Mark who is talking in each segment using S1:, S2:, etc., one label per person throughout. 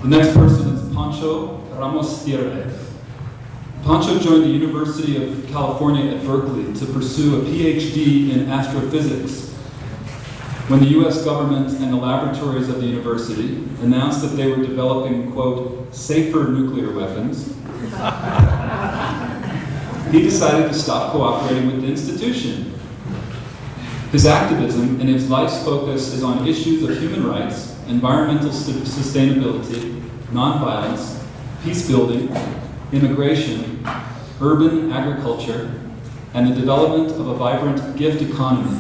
S1: The next person is Pancho Ramos-Stierle. Pancho joined the University of California at Berkeley to pursue a PhD in astrophysics when the US government and the laboratories of the university announced that they were developing, quote, safer nuclear weapons, he decided to stop cooperating with the institution. His activism and his life's focus is on issues of human rights, environmental sustainability, nonviolence, peace building, immigration, urban agriculture, and the development of a vibrant gift economy.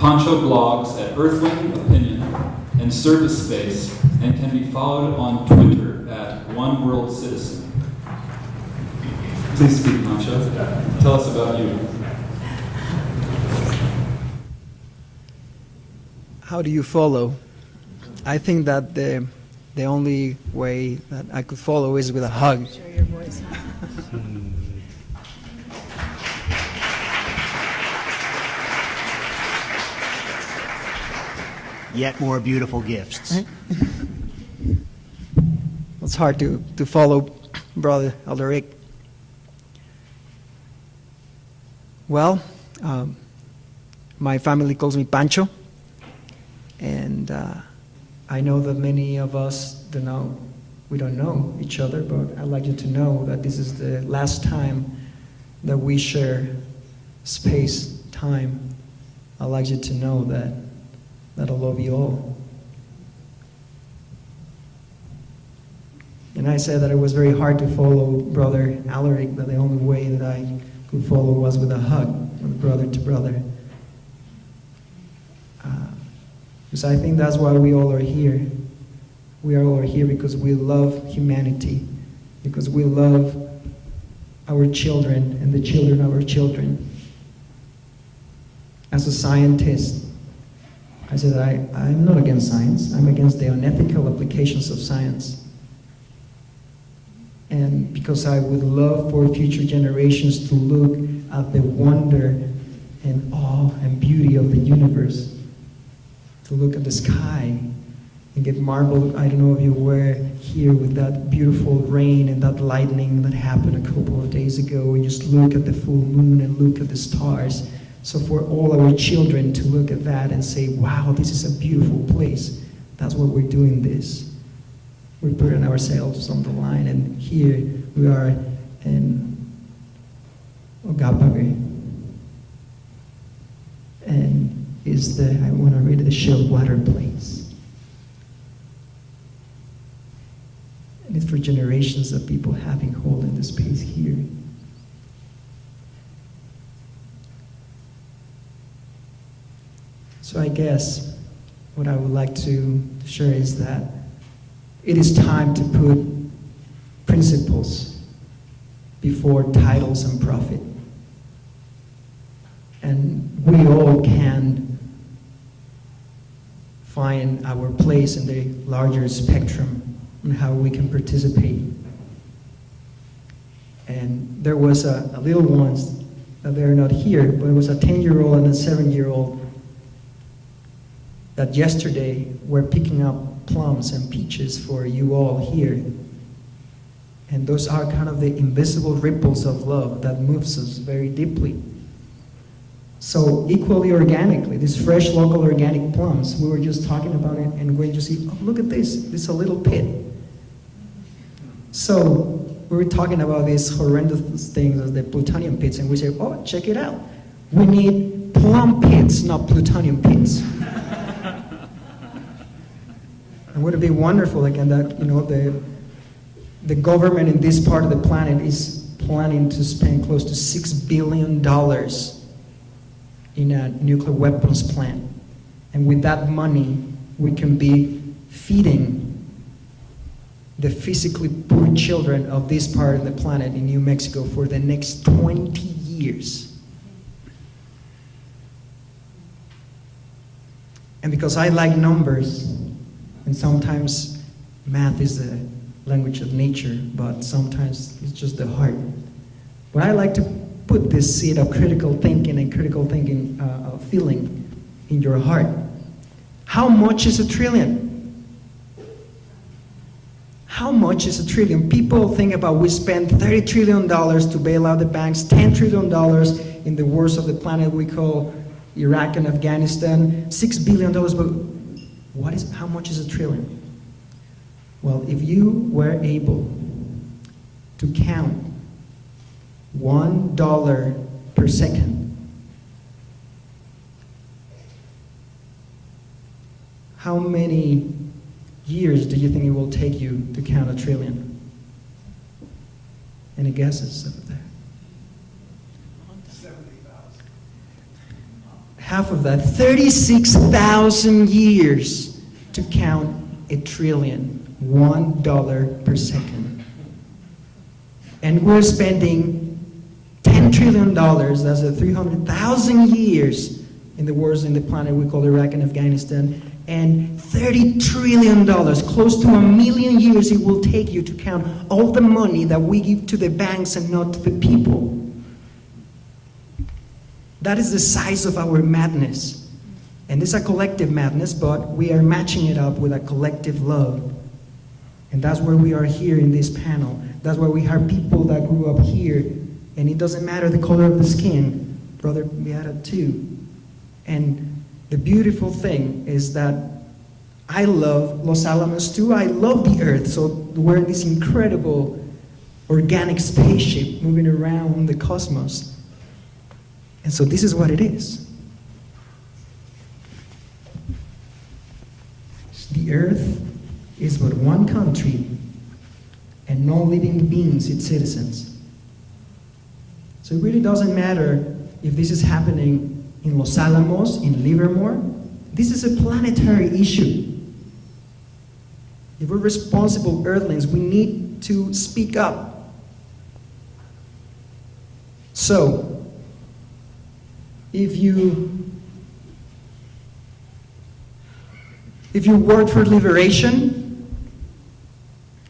S1: Pancho blogs at Earthling Opinion and Service Space and can be followed on Twitter at One World Citizen. Please speak, Pancho. Tell us about you.
S2: How do you follow? I think that the only way that I could follow is with a hug.
S3: Share your voice.
S4: Yet more beautiful gifts.
S2: It's hard to follow Brother Alaric. Well, my family calls me Pancho, and I know that many of us we don't know each other, but I'd like you to know that this is the last time that we share space, time. I'd like you to know that I love you all. And I said that it was very hard to follow Brother Alaric, that the only way that I could follow was with a hug, with brother to brother. Because I think that's why we all are here. We are all here because we love humanity, because we love our children and the children of our children. As a scientist, I said I'm not against science. I'm against the unethical applications of science. And because I would love for future generations to look at the wonder and awe and beauty of the universe, to look at the sky and get marveled. I don't know if you were here with that beautiful rain and that lightning that happened a couple of days ago, and just look at the full moon and look at the stars. So for all our children to look at that and say, wow, this is a beautiful place, that's what we're doing this. We're putting ourselves on the line, and here we are in H.O.P.E. And I want to read the Shell Water place. And it's for generations of people having hold in this space here. So I guess what I would like to share is that it is time to put principles before titles and profit. And we all can find our place in the larger spectrum and how we can participate. And there was a little ones, they're not here, but it was a 10-year-old and a 7-year-old that yesterday were picking up plums and peaches for you all here. And those are kind of the invisible ripples of love that moves us very deeply. So equally organically, these fresh local organic plums, we were just talking about it and going to see, oh, look at this, this is a little pit. So we were talking about these horrendous things as the plutonium pits, and we said, oh, check it out. We need plum pits, not plutonium pits. And would it be wonderful again that the government in this part of the planet is planning to spend close to $6 billion in a nuclear weapons plant. And with that money, we can be feeding the physically poor children of this part of the planet in New Mexico for the next 20 years. And because I like numbers, and sometimes math is the language of nature, but sometimes it's just the heart. But I like to put this seed of critical thinking and critical thinking feeling in your heart. How much is $1 trillion? How much is a trillion? People think about we spend $30 trillion to bail out the banks, $10 trillion in the wars of the planet we call Iraq and Afghanistan, $6 billion, but how much is a trillion? Well, if you were able to count $1 per second, how many years do you think it will take you to count a trillion? Any guesses over there?
S3: 70,000.
S2: Half of that, 36,000 years to count a trillion, $1 per second. And we're spending $10 trillion, that's 300,000 years in the wars in the planet we call Iraq and Afghanistan, and $30 trillion, close to 1 million years it will take you to count all the money that we give to the banks and not to the people. That is the size of our madness. And it's a collective madness, but we are matching it up with a collective love. And that's where we are here in this panel. That's why we have people that grew up here, and it doesn't matter the color of the skin, Brother Beata too. And the beautiful thing is that I love Los Alamos too. I love the earth. So we're in this incredible organic spaceship moving around the cosmos. And so this is what it is. The earth is but one country and no living beings its citizens. So it really doesn't matter if this is happening in Los Alamos, in Livermore. This is a planetary issue. If we're responsible earthlings, we need to speak up. So, if you work for liberation,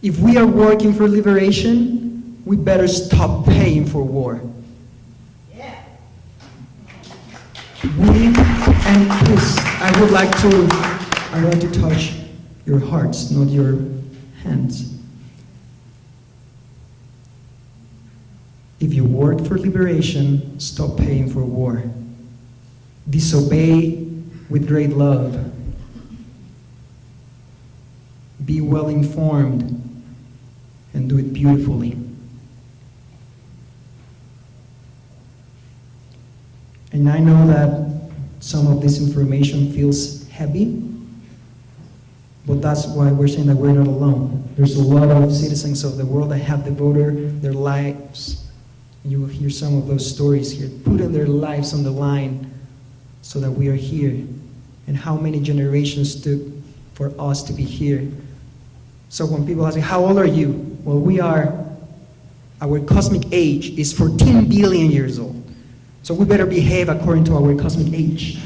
S2: if we are working for liberation, we better stop paying for war. And please, I would like to touch your hearts, not your hands. If you work for liberation, stop paying for war. Disobey with great love. Be well informed and do it beautifully. And I know that some of this information feels heavy, but that's why we're saying that we're not alone. There's a lot of citizens of the world that have devoted their lives. You will hear some of those stories here, putting their lives on the line so that we are here. And how many generations took for us to be here. So when people ask me, how old are you? Well, our cosmic age is 14 billion years old. So we better behave according to our cosmic age.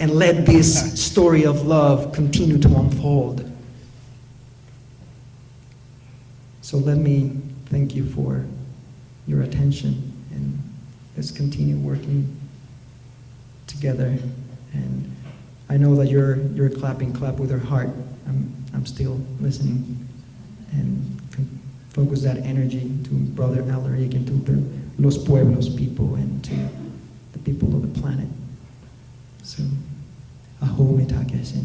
S2: And let this story of love continue to unfold. So let me thank you for your attention, and let's continue working together. And I know that you're clapping, clap with your heart. I'm still listening, and focus that energy to Brother Alaric and to the Los Pueblos people and to the people of the planet. So, aho me takesin.